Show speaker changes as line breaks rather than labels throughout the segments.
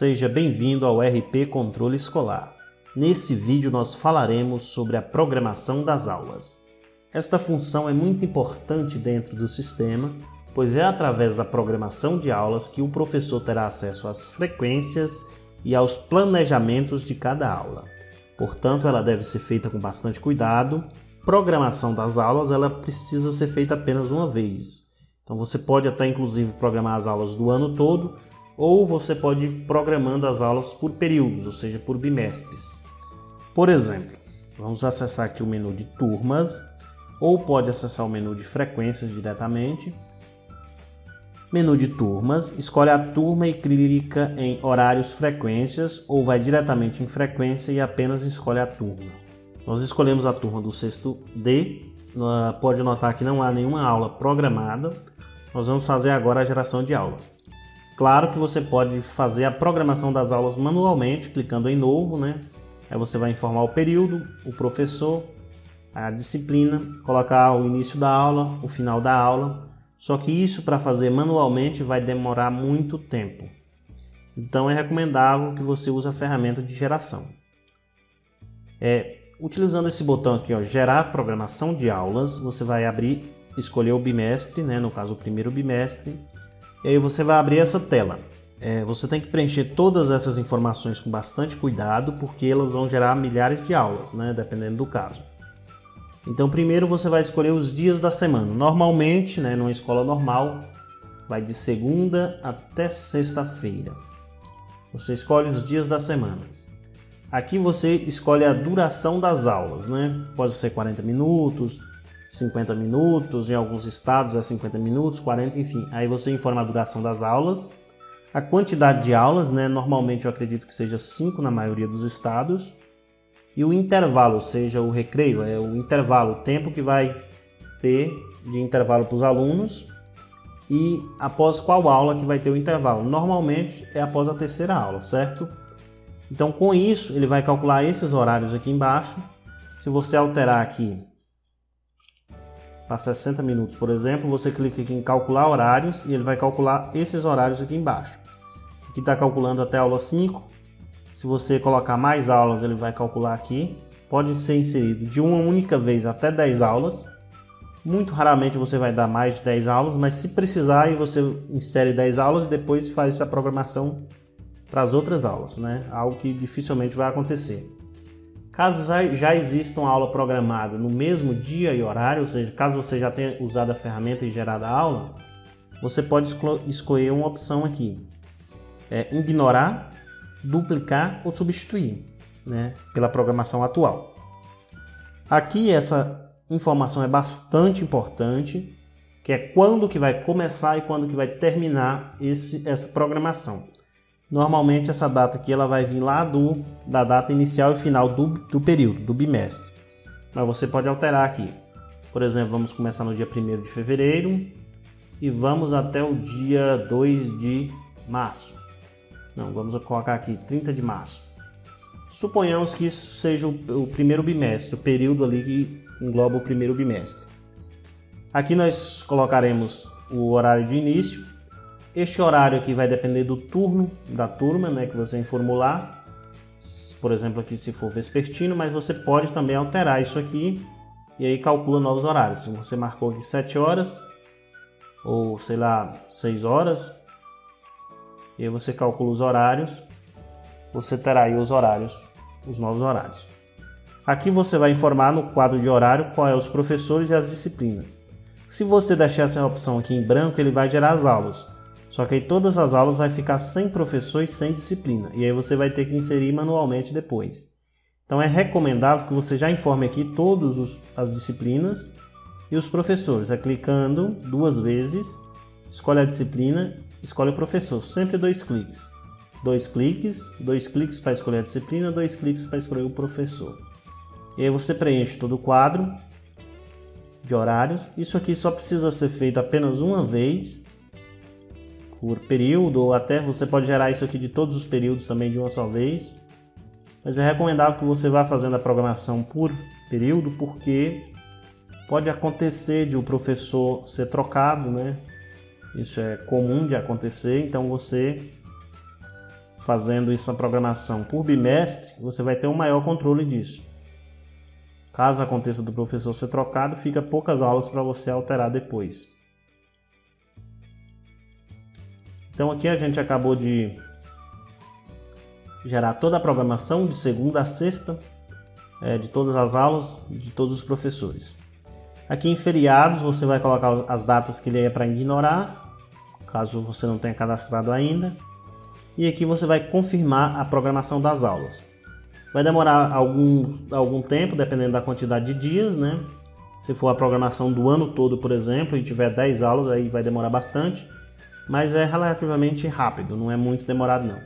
Seja bem-vindo ao RP Controle Escolar. Nesse vídeo nós falaremos sobre a programação das aulas. Esta função é muito importante dentro do sistema, pois é através da programação de aulas que o professor terá acesso às frequências e aos planejamentos de cada aula. Portanto, ela deve ser feita com bastante cuidado. Programação das aulas ela precisa ser feita apenas uma vez. Então você pode até inclusive programar as aulas do ano todo, ou você pode ir programando as aulas por períodos, ou seja, por bimestres. Por exemplo, vamos acessar aqui o menu de turmas, ou pode acessar o menu de frequências diretamente. Menu de turmas, escolhe a turma e clica em horários frequências, ou vai diretamente em frequência e apenas escolhe a turma. Nós escolhemos a turma do sexto D, pode notar que não há nenhuma aula programada. Nós vamos fazer agora a geração de aulas. Claro que você pode fazer a programação das aulas manualmente, clicando em novo, né? Aí você vai informar o período, o professor, a disciplina, colocar o início da aula, o final da aula. Só que isso para fazer manualmente vai demorar muito tempo. Então é recomendável que você use a ferramenta de geração. Utilizando esse botão aqui, ó, gerar programação de aulas, você vai escolher o bimestre, né? No caso o primeiro bimestre. E aí você vai abrir essa tela. Você tem que preencher todas essas informações com bastante cuidado, porque elas vão gerar milhares de aulas, né? Dependendo do caso. Então primeiro você vai escolher os dias da semana. Normalmente, né, numa escola normal, vai de segunda até sexta-feira. Você escolhe os dias da semana. Aqui você escolhe a duração das aulas, né? Pode ser 40 minutos, 50 minutos, em alguns estados é 50 minutos, 40, enfim. Aí você informa a duração das aulas, a quantidade de aulas, né? Normalmente eu acredito que seja 5 na maioria dos estados. E o intervalo, ou seja, o recreio, é o intervalo, o tempo que vai ter de intervalo para os alunos e após qual aula que vai ter o intervalo. Normalmente é após a terceira aula, certo? Então com isso ele vai calcular esses horários aqui embaixo. Se você alterar aqui para 60 minutos, por exemplo, você clica aqui em calcular horários e ele vai calcular esses horários aqui embaixo. Aqui está calculando até a aula 5. Se você colocar mais aulas, ele vai calcular aqui. Pode ser inserido de uma única vez até 10 aulas. Muito raramente você vai dar mais de 10 aulas, mas se precisar, aí você insere 10 aulas e depois faz essa programação para as outras aulas, né? Algo que dificilmente vai acontecer. Caso já exista uma aula programada no mesmo dia e horário, ou seja, caso você já tenha usado a ferramenta e gerado a aula, você pode escolher uma opção aqui. Ignorar, duplicar ou substituir, né, pela programação atual. Aqui essa informação é bastante importante, que é quando que vai começar e quando que vai terminar essa programação. Normalmente essa data aqui ela vai vir lá da data inicial e final do período, do bimestre. Mas você pode alterar aqui. Por exemplo, vamos começar no dia 1º de fevereiro e vamos até o dia 2 de março. Não, vamos colocar aqui 30 de março. Suponhamos que isso seja o primeiro bimestre, o período ali que engloba o primeiro bimestre. Aqui nós colocaremos o horário de início. Este horário aqui vai depender do turno da turma, né, que você informou lá. Por exemplo, aqui se for vespertino, mas você pode também alterar isso aqui e aí calcula novos horários. Se você marcou aqui 7 horas ou sei lá, 6 horas, e aí você calcula os horários, você terá aí os novos horários. Aqui você vai informar no quadro de horário qual é os professores e as disciplinas. Se você deixar essa opção aqui em branco, ele vai gerar as aulas. Só que aí todas as aulas vai ficar sem professor e sem disciplina. E aí você vai ter que inserir manualmente depois. Então é recomendável que você já informe aqui todas as disciplinas e os professores. Clicando 2 vezes, escolhe a disciplina, escolhe o professor. Sempre 2 cliques. 2 cliques para escolher a disciplina, 2 cliques para escolher o professor. E aí você preenche todo o quadro de horários. Isso aqui só precisa ser feito apenas uma vez por período, ou até você pode gerar isso aqui de todos os períodos também de uma só vez. Mas é recomendável que você vá fazendo a programação por período, porque pode acontecer de o professor ser trocado, né? Isso é comum de acontecer, então você fazendo essa programação por bimestre, você vai ter um maior controle disso. Caso aconteça do professor ser trocado, fica poucas aulas para você alterar depois. Então aqui a gente acabou de gerar toda a programação de segunda a sexta, de todas as aulas, de todos os professores. Aqui em feriados você vai colocar as datas que ele é para ignorar, caso você não tenha cadastrado ainda. E aqui você vai confirmar a programação das aulas. Vai demorar algum tempo, dependendo da quantidade de dias, né? Se for a programação do ano todo, por exemplo, e tiver 10 aulas, aí vai demorar bastante. Mas é relativamente rápido, não é muito demorado não.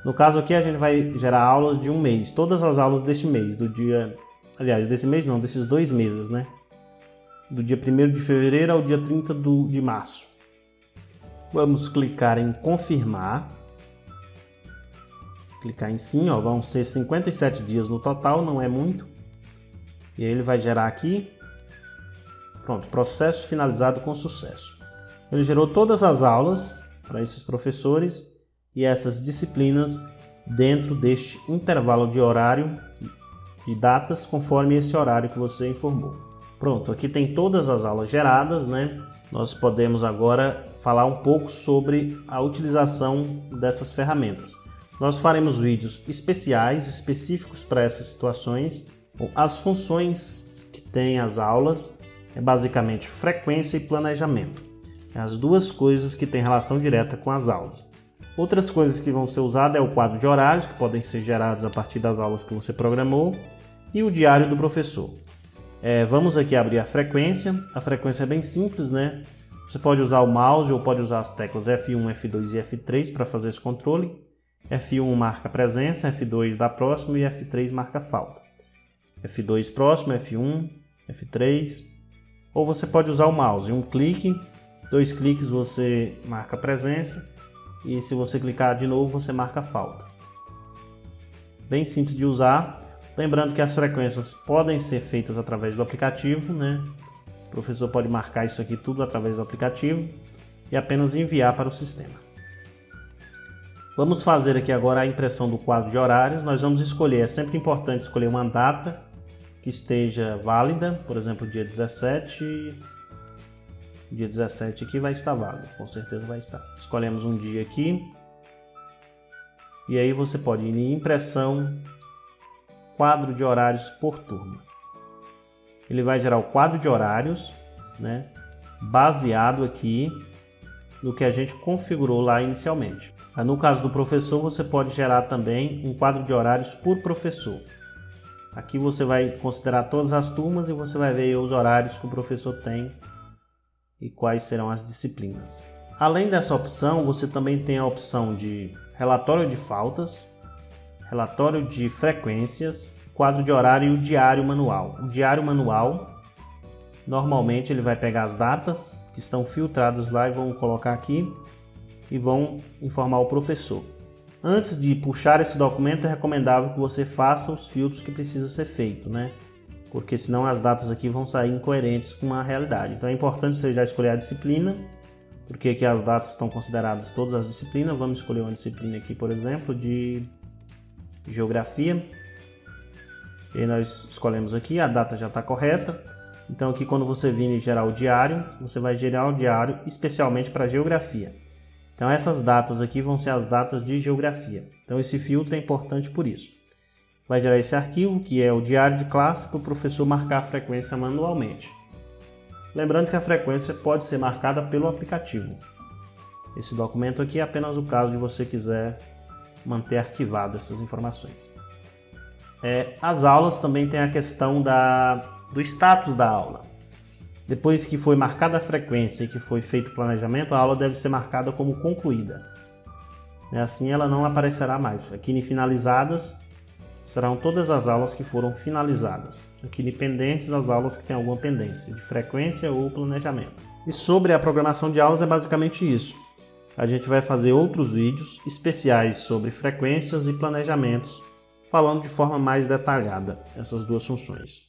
No caso aqui a gente vai gerar aulas de um mês. Todas as aulas deste mês, desse mês não, desses 2 meses, né? Do dia 1º de fevereiro ao dia 30 de março. Vamos clicar em confirmar. Clicar em sim, ó, vão ser 57 dias no total, não é muito. E aí ele vai gerar aqui. Pronto, processo finalizado com sucesso. Ele gerou todas as aulas para esses professores e essas disciplinas dentro deste intervalo de horário de datas conforme esse horário que você informou. Pronto, aqui tem todas as aulas geradas, né? Nós podemos agora falar um pouco sobre a utilização dessas ferramentas. Nós faremos vídeos especiais, específicos para essas situações. As funções que tem as aulas é basicamente frequência e planejamento. É as duas coisas que têm relação direta com as aulas. Outras coisas que vão ser usadas é o quadro de horários, que podem ser gerados a partir das aulas que você programou, e o diário do professor. Vamos aqui abrir a frequência. A frequência é bem simples, né? Você pode usar o mouse ou pode usar as teclas F1, F2 e F3 para fazer esse controle. F1 marca presença, F2 dá próximo e F3 marca falta. F2 próximo, F1, F3. Ou você pode usar o mouse, um clique, 2 cliques você marca presença e se você clicar de novo você marca falta. Bem simples de usar. Lembrando que as frequências podem ser feitas através do aplicativo, né? O professor pode marcar isso aqui tudo através do aplicativo e apenas enviar para o sistema. Vamos fazer aqui agora a impressão do quadro de horários. Nós vamos escolher, é sempre importante escolher uma data que esteja válida, por exemplo, dia 17. Dia 17 aqui vai estar válido, com certeza vai estar. Escolhemos um dia aqui. E aí você pode ir em impressão, quadro de horários por turma. Ele vai gerar o quadro de horários, né, baseado aqui no que a gente configurou lá inicialmente. No caso do professor, você pode gerar também um quadro de horários por professor. Aqui você vai considerar todas as turmas e você vai ver os horários que o professor tem e quais serão as disciplinas. Além dessa opção, você também tem a opção de relatório de faltas, relatório de frequências, quadro de horário e o diário manual. O diário manual, normalmente ele vai pegar as datas que estão filtradas lá e vão colocar aqui e vão informar o professor. Antes de puxar esse documento, é recomendável que você faça os filtros que precisa ser feito, né? Porque senão as datas aqui vão sair incoerentes com a realidade. Então é importante você já escolher a disciplina, porque aqui as datas estão consideradas todas as disciplinas. Vamos escolher uma disciplina aqui, por exemplo, de geografia. E aí nós escolhemos aqui, a data já está correta. Então aqui quando você vir gerar o diário, você vai gerar o diário especialmente para geografia. Então essas datas aqui vão ser as datas de geografia. Então esse filtro é importante por isso. Vai gerar esse arquivo, que é o diário de classe, para o professor marcar a frequência manualmente. Lembrando que a frequência pode ser marcada pelo aplicativo. Esse documento aqui é apenas o caso de você quiser manter arquivado essas informações. As aulas também tem a questão do status da aula. Depois que foi marcada a frequência e que foi feito o planejamento, a aula deve ser marcada como concluída. Assim ela não aparecerá mais. Aqui em finalizadas serão todas as aulas que foram finalizadas. Aqui em pendentes, as aulas que têm alguma pendência, de frequência ou planejamento. E sobre a programação de aulas é basicamente isso. A gente vai fazer outros vídeos especiais sobre frequências e planejamentos, falando de forma mais detalhada essas duas funções.